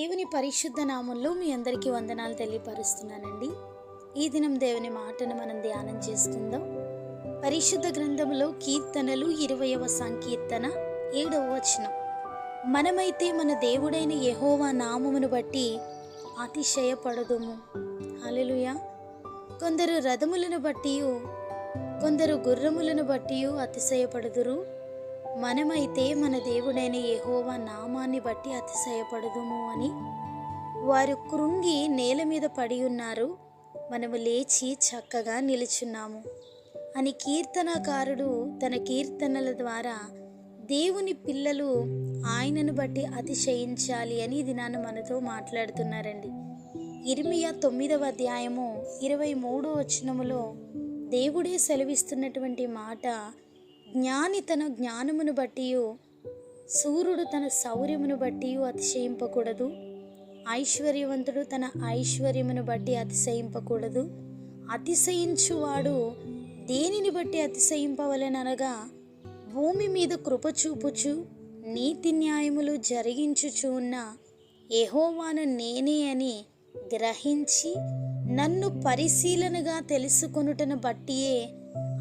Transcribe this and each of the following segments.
దేవుని పరిశుద్ధ నామంలో మీ అందరికీ వందనాలు తెలియపరుస్తున్నానండి. ఈ దినం దేవుని మాటను మనం ధ్యానం చేసుకుందాం. పరిశుద్ధ గ్రంథంలో కీర్తనలు 20వ సంకీర్తన 7వ వచనం. మనమైతే మన దేవుడైన యెహోవా నామమును బట్టి అతిశయపడదుము. హల్లెలూయా. కొందరు రథములను బట్టి, కొందరు గుర్రములను బట్టి అతిశయపడుదురు. మనమైతే మన దేవుడైన యెహోవా నామాన్ని బట్టి అతిశయపడదుము అని. వారు కృంగి నేల మీద పడి ఉన్నారు, మనము లేచి చక్కగా నిలుచున్నాము అని కీర్తనకారుడు తన కీర్తనల ద్వారా దేవుని పిల్లలు ఆయనను బట్టి అతిశయించాలి అని ఈ దినాన్ని మనతో మాట్లాడుతున్నారండి. ఇర్మియా 9వ అధ్యాయము 23వ వచనములో దేవుడే సెలవిస్తున్నటువంటి మాట, జ్ఞాని తన జ్ఞానమును బట్టి, సూర్యుడు తన శౌర్యమును బట్టి అతిశయింపకూడదు. ఐశ్వర్యవంతుడు తన ఐశ్వర్యమును బట్టి అతిశయింపకూడదు. అతిశయించువాడు దేనిని బట్టి అతిశయింపవలెననగా, భూమి మీద కృప చూపుచు నీతి న్యాయములు జరిగించుచు ఉన్న యెహోవాను నేనే అని గ్రహించి నన్ను పరిశీలనగా తెలుసుకొనుటను బట్టియే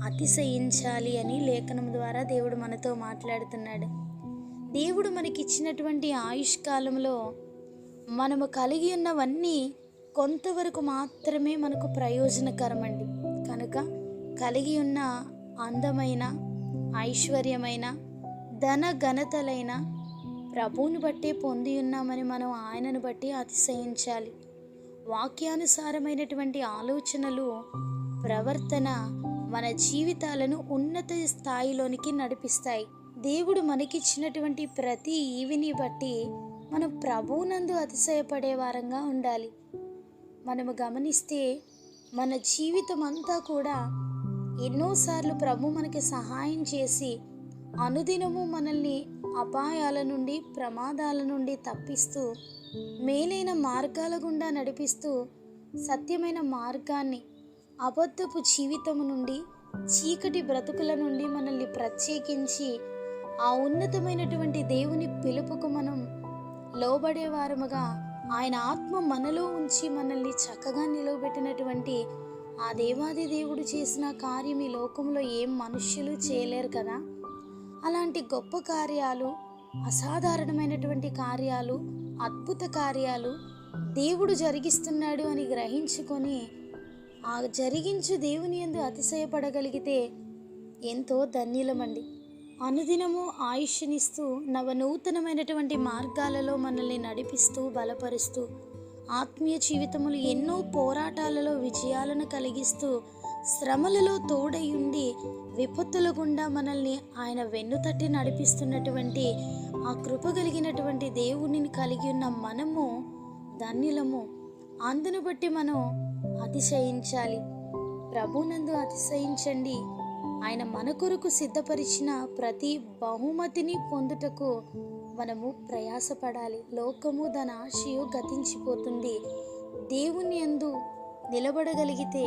అతిశయించాలి అని లేఖనం ద్వారా దేవుడు మనతో మాట్లాడుతున్నాడు. దేవుడు మనకిచ్చినటువంటి ఆయుష్కాలంలో మనము కలిగి ఉన్నవన్నీ కొంతవరకు మాత్రమే మనకు ప్రయోజనకరమండి. కనుక కలిగి ఉన్న అందమైన, ఐశ్వర్యమైన, ధన ఘనతలైన ప్రభువుని బట్టే పొంది ఉన్నామని మనం ఆయనను బట్టి అతిశయించాలి. వాక్యానుసారమైనటువంటి ఆలోచనలు, ప్రవర్తన మన జీవితాలను ఉన్నత స్థాయిలోనికి నడిపిస్తాయి. దేవుడు మనకిచ్చినటువంటి ప్రతి ఈవిని బట్టి మనం ప్రభువునందు అతిశయపడే వారంగా ఉండాలి. మనము గమనిస్తే మన జీవితం అంతా కూడా ఎన్నోసార్లు ప్రభు మనకి సహాయం చేసి అనుదినము మనల్ని అపాయాల నుండి, ప్రమాదాల నుండి తప్పిస్తూ, మేలైన మార్గాల గుండా నడిపిస్తూ, సత్యమైన మార్గాన్ని, అబద్ధపు జీవితము నుండి, చీకటి బ్రతుకుల నుండి మనల్ని ప్రత్యేకించి ఆ ఉన్నతమైనటువంటి దేవుని పిలుపుకు మనం లోబడే వారముగా, ఆయన ఆత్మ మనలో ఉంచి మనల్ని చక్కగా నిలవబెట్టినటువంటి ఆ దేవాది దేవుడు చేసిన కార్యం ఈ లోకంలో ఏం మనుష్యులు చేయలేరు కదా. అలాంటి గొప్ప కార్యాలు, అసాధారణమైనటువంటి కార్యాలు, అద్భుత కార్యాలు దేవుడు జరిగిస్తున్నాడు అని గ్రహించుకొని ఆ జరిగించు దేవుని యందు అతిశయపడగలిగితే ఎంతో ధన్యులమండి. అనుదినము ఆయుష్నిస్తూ నవనూతనమైనటువంటి మార్గాలలో మనల్ని నడిపిస్తూ, బలపరుస్తూ, ఆత్మీయ జీవితములు ఎన్నో పోరాటాలలో విజయాలను కలిగిస్తూ, శ్రమలలో తోడై ఉండి విపత్తుల గుండా మనల్ని ఆయన వెన్నుతట్టి నడిపిస్తున్నటువంటి ఆ కృప కలిగినటువంటి దేవునిని కలిగి ఉన్న మనము ధన్యులము. అందును బట్టి మనం అతిశయించాలి. ప్రభునందు అతిశయించండి. ఆయన మన కొరకు సిద్ధపరిచిన ప్రతి బహుమతిని పొందుటకు మనము ప్రయాసపడాలి. లోకము దాని ఆశయు గతించిపోతుంది. దేవుని యందు నిలబడగలిగితే,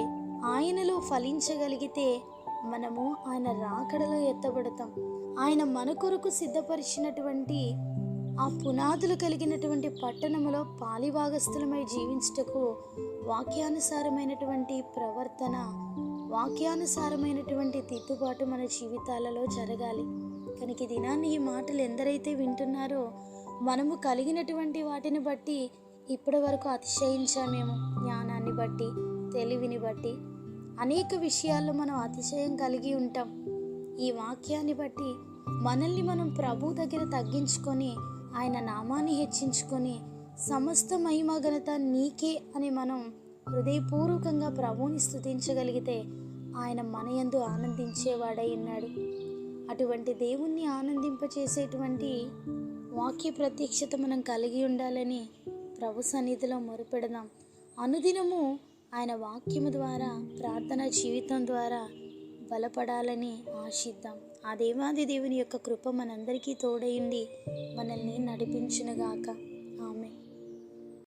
ఆయనలో ఫలించగలిగితే మనము ఆయన రాకడలో ఎత్తబడతాం. ఆయన మన కొరకు సిద్ధపరిచినటువంటి ఆ పునాదులు కలిగినటువంటి పట్టణములో పాలిభాగస్థులమై జీవించుటకు వాక్యానుసారమైనటువంటి ప్రవర్తన, వాక్యానుసారమైనటువంటి దిద్దుబాటు మన జీవితాలలో జరగాలి. కనుక ఈ దినాన్ని ఈ మాటలు ఎందరైతే వింటున్నారో, మనము కలిగినటువంటి వాటిని బట్టి ఇప్పటి వరకు అతిశయించామేమో, జ్ఞానాన్ని బట్టి, తెలివిని బట్టి, అనేక విషయాల్లో మనం అతిశయం కలిగి ఉంటాం. ఈ వాక్యాన్ని బట్టి మనల్ని మనం ప్రభు దగ్గర తగ్గించుకొని, ఆయన నామాన్ని హెచ్చించుకొని, సమస్త మహిమ ఘనత నీకే అని మనం హృదయపూర్వకంగా ప్రభువుని స్తుతించగలిగితే ఆయన మన యందు ఆనందించేవాడై ఉన్నాడు. అటువంటి దేవుణ్ణి ఆనందింపచేసేటువంటి వాక్య ప్రత్యక్షత మనం కలిగి ఉండాలని ప్రభు సన్నిధిలో మొరపెడదాం. అనుదినము ఆయన వాక్యము ద్వారా, ప్రార్థన జీవితం ద్వారా బలపడాలని ఆశిద్దాం. ఆ దేవాది దేవుని యొక్క కృప మనందరికీ తోడైండి మనల్ని నడిపించునుగాక.